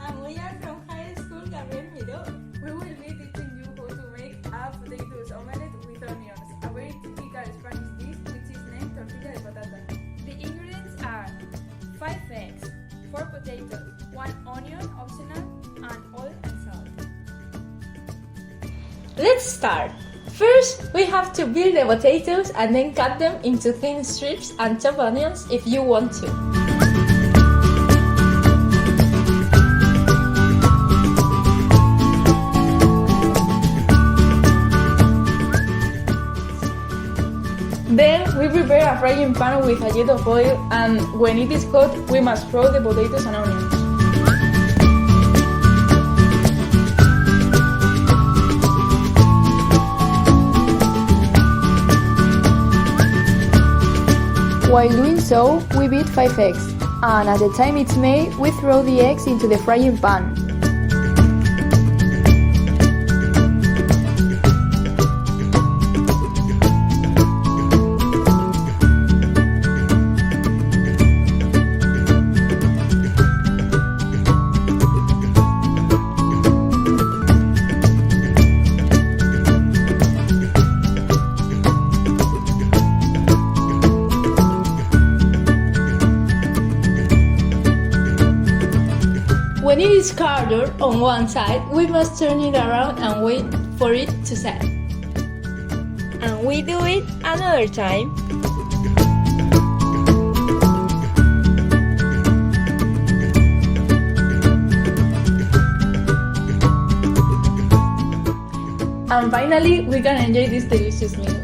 And we are from IES Gabriel Miró. We will be teaching you how to make a potatoes omelette with onions, a very typical Spanish dish which is named tortilla de patata. The ingredients are 5 eggs, 4 potatoes, 1 onion optional, and oil and salt. Let's start! First, we have to peel the potatoes and then cut them into thin strips and chop onions if you want to. Then we prepare a frying pan with a jet of oil, and when it is hot, we must throw the potatoes and onions. While doing so, we beat 5 eggs, and at the time it's made, we throw the eggs into the frying pan. When it is colored on one side, we must turn it around and wait for it to set. And we do it another time. And finally, we can enjoy this delicious meal.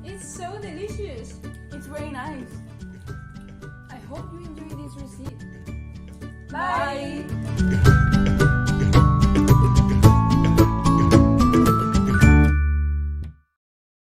It's so delicious. It's very nice. I hope you enjoy this recipe. Bye.